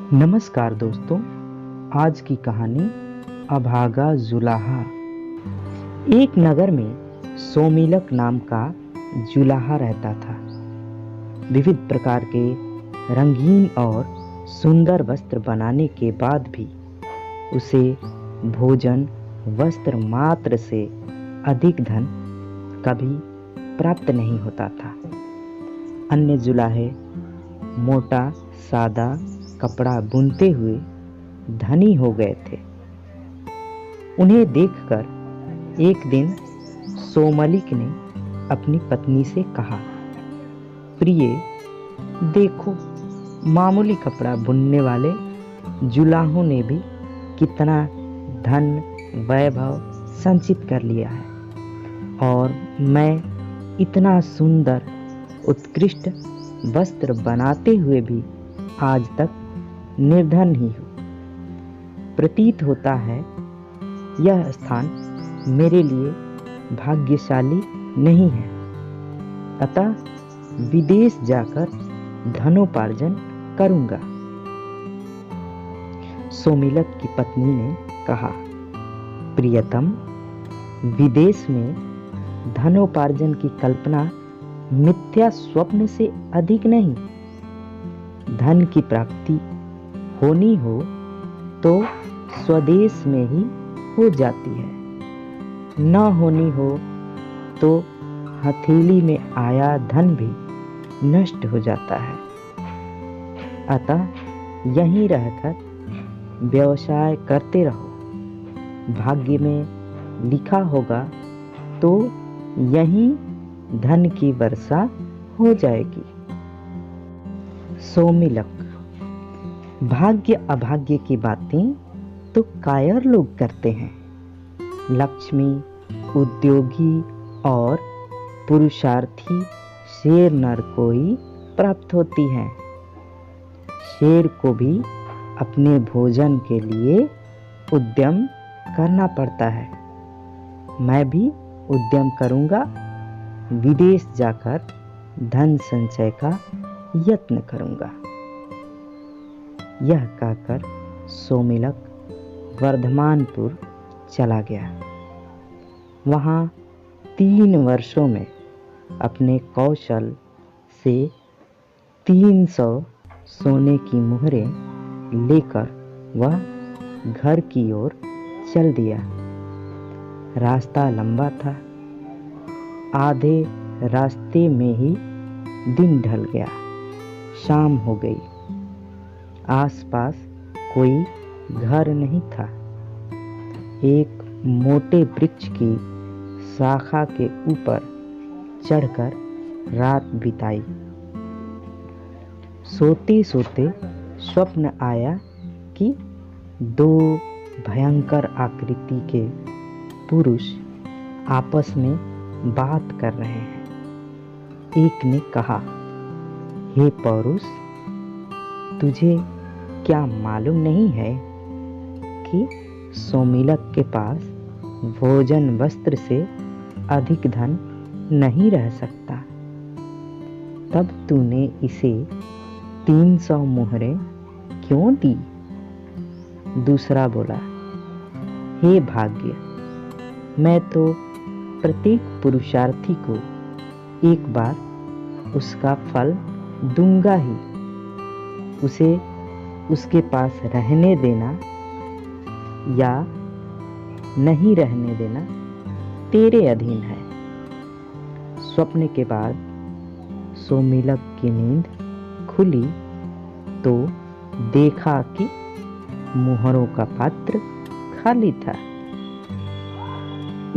नमस्कार दोस्तों, आज की कहानी अभागा जुलाहा। एक नगर में सोमिलक नाम का जुलाहा रहता था। विविध प्रकार के रंगीन और सुंदर वस्त्र बनाने के बाद भी उसे भोजन वस्त्र मात्र से अधिक धन कभी प्राप्त नहीं होता था। अन्य जुलाहे मोटा सादा कपड़ा बुनते हुए धनी हो गए थे। उन्हें देखकर एक दिन सोमलिक ने अपनी पत्नी से कहा, प्रिय, देखो, मामूली कपड़ा बुनने वाले जुलाहों ने भी कितना धन वैभव संचित कर लिया है, और मैं इतना सुंदर उत्कृष्ट वस्त्र बनाते हुए भी आज तक निर्धन ही हूँ। प्रतीत होता है यह स्थान मेरे लिए भाग्यशाली नहीं है, अतः विदेश जाकर धनोपार्जन करूंगा। सोमिलक की पत्नी ने कहा, प्रियतम, विदेश में धनोपार्जन की कल्पना मिथ्या स्वप्न से अधिक नहीं। धन की प्राप्ति होनी हो तो स्वदेश में ही हो जाती है, न होनी हो तो हथेली में आया धन भी नष्ट हो जाता है। अतः यहीं रहकर व्यवसाय करते रहो। भाग्य में लिखा होगा तो यहीं धन की वर्षा हो जाएगी। सोमिलक, भाग्य अभाग्य की बातें तो कायर लोग करते हैं। लक्ष्मी उद्योगी और पुरुषार्थी शेर नर को ही प्राप्त होती है। शेर को भी अपने भोजन के लिए उद्यम करना पड़ता है। मैं भी उद्यम करूंगा, विदेश जाकर धन संचय का यत्न करूंगा। यह कहकर सोमिलक वर्धमानपुर चला गया। वहाँ 3 वर्षों में अपने कौशल से 300 सोने की मुहरें लेकर वह घर की ओर चल दिया। रास्ता लंबा था। आधे रास्ते में ही दिन ढल गया, शाम हो गई। आसपास कोई घर नहीं था। एक मोटे वृक्ष की शाखा के ऊपर चढ़कर रात बिताई। सोते सोते स्वप्न आया कि 2 भयंकर आकृति के पुरुष आपस में बात कर रहे हैं। एक ने कहा, हे पौरुष, तुझे क्या मालूम नहीं है कि सोमिलक के पास भोजन वस्त्र से अधिक धन नहीं रह सकता? तब तूने इसे 300 मुहरें क्यों दी? दूसरा बोला, हे भाग्य, मैं तो प्रत्येक पुरुषार्थी को एक बार उसका फल दूंगा ही। उसे उसके पास रहने देना या नहीं रहने देना तेरे अधीन है। स्वप्न के बाद सोमिलक की नींद खुली तो देखा कि मुहरों का पात्र खाली था।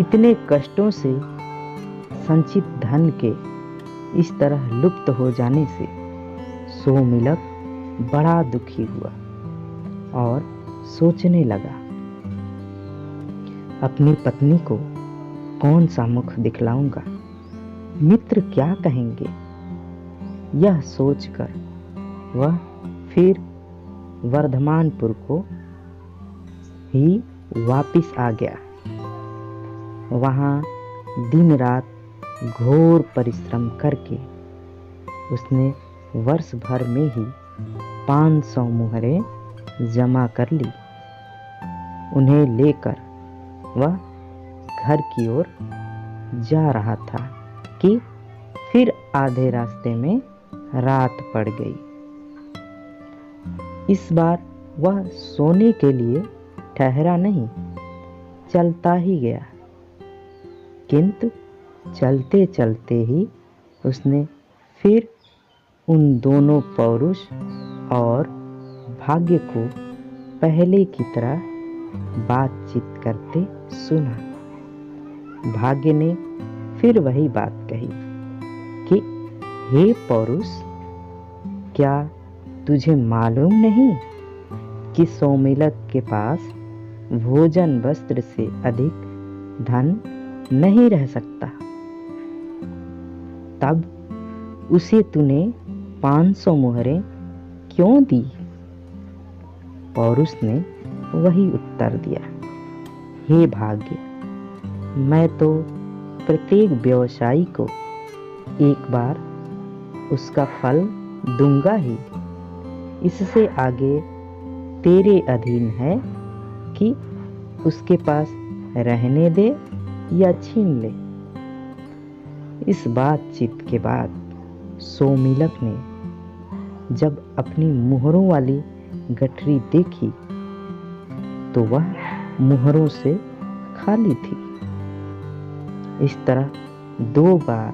इतने कष्टों से संचित धन के इस तरह लुप्त हो जाने से सोमिलक बड़ा दुखी हुआ और सोचने लगा, अपनी पत्नी को कौन सा मुख दिखलाऊंगा, मित्र क्या कहेंगे। यह सोचकर वह फिर वर्धमानपुर को ही वापिस आ गया। वहाँ दिन रात घोर परिश्रम करके उसने वर्ष भर में ही 500 मुहरें जमा कर ली। उन्हें लेकर वह घर की ओर जा रहा था कि फिर आधे रास्ते में रात पड़ गई। इस बार वह सोने के लिए ठहरा नहीं, चलता ही गया। किंतु चलते चलते ही उसने फिर उन दोनों पौरुष और भाग्य को पहले की तरह बातचीत करते सुना। भाग्य ने फिर वही बात कही कि हे पौरुष, क्या तुझे मालूम नहीं कि सौमिलक के पास भोजन वस्त्र से अधिक धन नहीं रह सकता? तब उसे तूने 500 मुहरें क्यों दी? पौरुष ने वही उत्तर दिया, हे भाग्य, मैं तो प्रत्येक व्यवसायी को एक बार उसका फल दूंगा ही। इससे आगे तेरे अधीन है कि उसके पास रहने दे या छीन ले। इस बातचीत के बाद सौमिलक ने जब अपनी मुहरों वाली गठरी देखी तो वह मुहरों से खाली थी। इस तरह 2 बार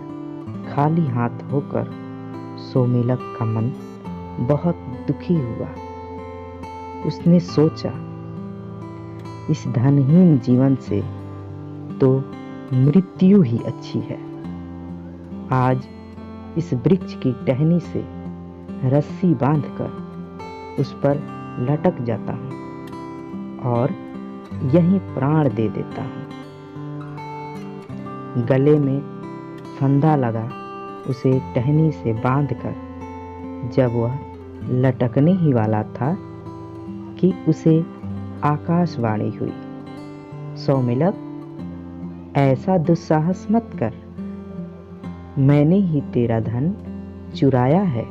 खाली हाथ होकर सौमिलक का मन बहुत दुखी हुआ। उसने सोचा, इस धनहीन जीवन से तो मृत्यु ही अच्छी है। आज इस वृक्ष की टहनी से रस्सी बांधकर उस पर लटक जाता हूँ और यहीं प्राण दे देता हूँ। गले में फंदा लगा उसे टहनी से बांधकर जब वह लटकने ही वाला था कि उसे आकाशवाणी हुई, सौमिलक, ऐसा दुस्साहस मत कर। मैंने ही तेरा धन चुराया है।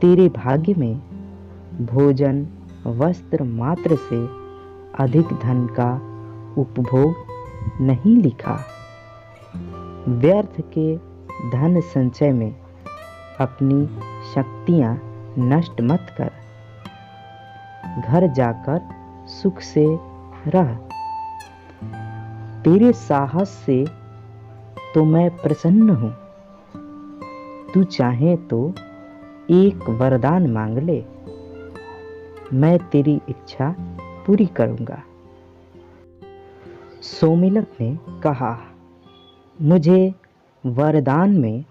तेरे भाग्य में भोजन वस्त्र मात्र से अधिक धन का उपभोग नहीं लिखा। व्यर्थ के धन संचय में अपनी शक्तियां नष्ट मत कर। घर जाकर सुख से रह। तेरे साहस से तो मैं प्रसन्न हूं। तू चाहे तो एक वरदान मांग ले, मैं तेरी इच्छा पूरी करूंगा। सौमिलक ने कहा, मुझे वरदान में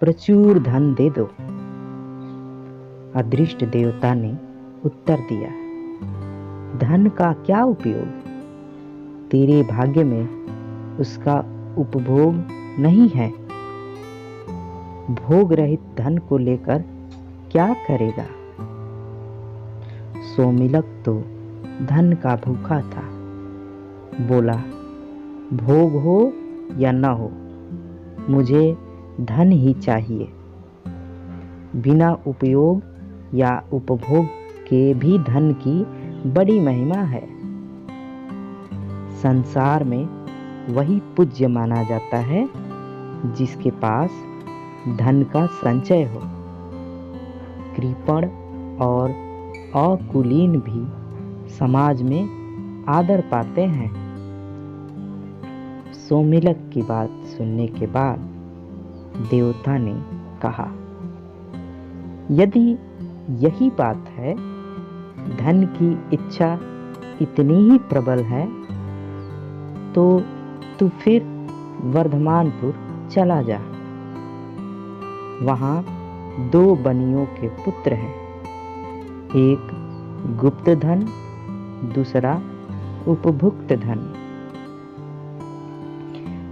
प्रचुर धन दे दो। अदृष्ट देवता ने उत्तर दिया, धन का क्या उपयोग? तेरे भाग्य में उसका उपभोग नहीं है। भोग रहित धन को लेकर क्या करेगा? सौमिलक तो धन का भूखा था। बोला, भोग हो या न हो, मुझे धन ही चाहिए। बिना उपयोग या उपभोग के भी धन की बड़ी महिमा है। संसार में वही पूज्य माना जाता है जिसके पास धन का संचय हो। कृपण और अकुलीन भी समाज में आदर पाते हैं। सौमिलक की बात सुनने के बाद देवता ने कहा, यदि यही बात है, धन की इच्छा इतनी ही प्रबल है, तो तू फिर वर्धमानपुर चला जा। वहां 2 बनियों के पुत्र हैं, एक गुप्त धन, दूसरा उपभुक्त धन।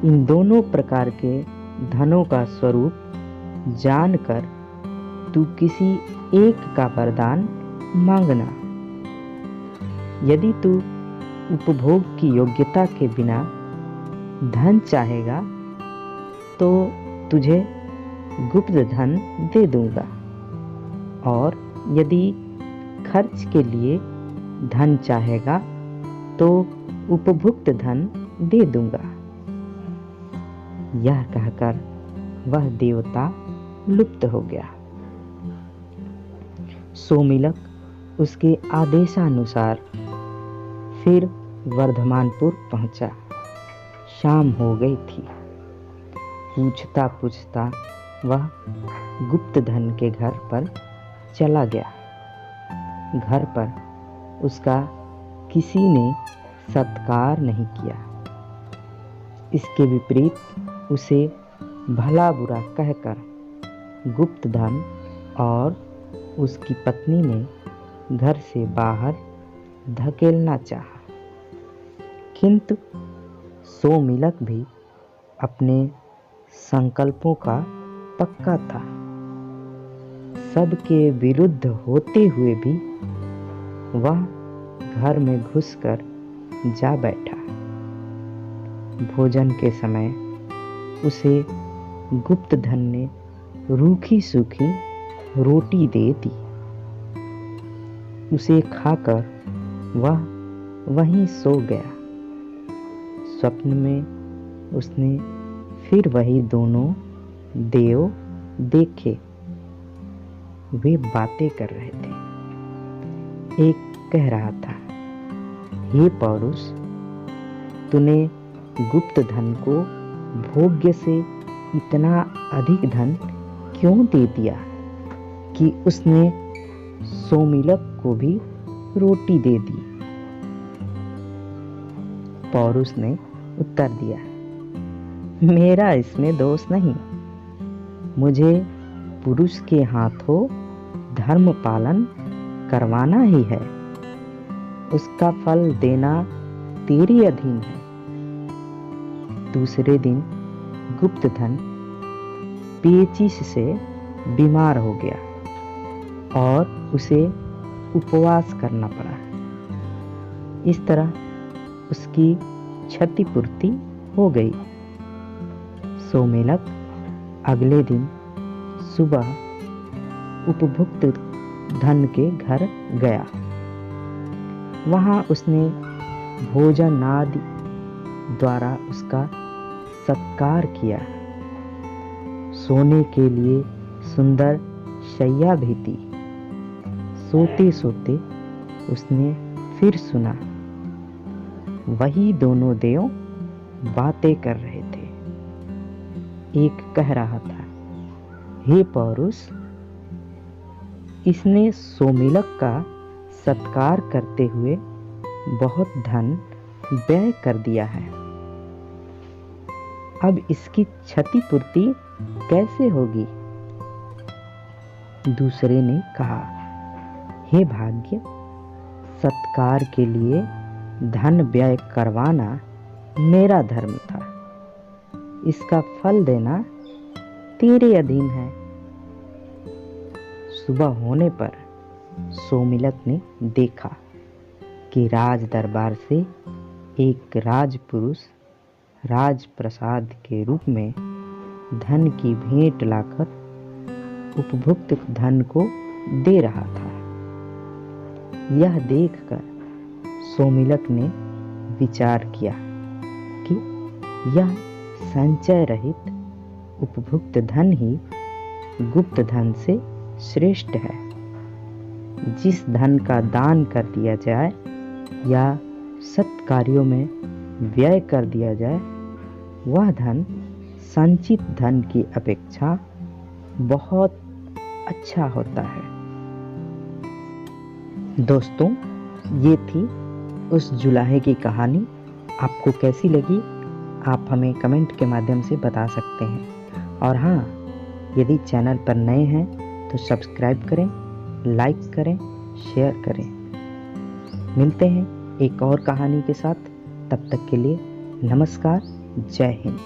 इन दोनों प्रकार के धनों का स्वरूप जानकर तू किसी एक का वरदान मांगना। यदि तू उपभोग की योग्यता के बिना धन चाहेगा तो तुझे गुप्त धन दे दूंगा, और यदि खर्च के लिए धन चाहेगा तो उपभुक्त धन दे दूंगा। यह कहकर वह देवता लुप्त हो गया। सोमिलक उसके आदेशानुसार फिर वर्धमानपुर पहुंचा। शाम हो गई थी। पूछता पूछता वह गुप्त धन के घर पर चला गया। घर पर उसका किसी ने सत्कार नहीं किया। इसके विपरीत उसे भला बुरा कहकर गुप्त धन और उसकी पत्नी ने घर से बाहर धकेलना चाहा। किंतु सोमिलक भी अपने संकल्पों का पक्का था। सबके विरुद्ध होते हुए भी वह घर में घुसकर जा बैठा। भोजन के समय उसे गुप्त धन ने रूखी सूखी रोटी दे दी। उसे खाकर वह वहीं सो गया। स्वप्न में उसने फिर वही दोनों देव देखे। वे बातें कर रहे थे। एक कह रहा था, हे पौरुष, तूने गुप्त धन को भोग्य से इतना अधिक धन क्यों दे दिया कि उसने सोमिलक को भी रोटी दे दी। पौरुष ने उत्तर दिया, मेरा इसमें दोष नहीं। मुझे पुरुष के हाथों धर्म पालन करवाना ही है। उसका फल देना तेरे अधीन है। दूसरे दिन गुप्त धन पेचिश से बीमार हो गया और उसे उपवास करना पड़ा। इस तरह उसकी क्षतिपूर्ति हो गई। सोमिलक अगले दिन सुबह उपभुक्त धन के घर गया। वहां उसने भोजन आदि द्वारा उसका सत्कार किया। सोने के लिए सुंदर शैया भी दी। सोते सोते उसने फिर सुना, वही दोनों देव बातें कर रहे थे। एक कह रहा था, हे पौरुष, इसने सोमिलक का सत्कार करते हुए बहुत धन व्यय कर दिया है। अब इसकी क्षतिपूर्ति कैसे होगी? दूसरे ने कहा, हे भाग्य, सत्कार के लिए धन व्यय करवाना मेरा धर्म था। इसका फल देना तेरे अधीन है। सुबह होने पर सोमिलक ने देखा कि राज दरबार से एक राजपुरुष राजप्रसाद के रूप में धन की भेंट लाकर उपभुक्त धन को दे रहा था। यह देखकर सोमिलक ने विचार किया कि यह संचय रहित उपभुक्त धन ही गुप्त धन से श्रेष्ठ है। जिस धन का दान कर दिया जाए या सत्कार्यों में व्यय कर दिया जाए, वह धन संचित धन की अपेक्षा बहुत अच्छा होता है। दोस्तों, ये थी उस जुलाहे की कहानी। आपको कैसी लगी आप हमें कमेंट के माध्यम से बता सकते हैं। और हाँ, यदि चैनल पर नए हैं तो सब्सक्राइब करें, लाइक करें, शेयर करें। मिलते हैं एक और कहानी के साथ। तब तक के लिए नमस्कार। जय हिंद।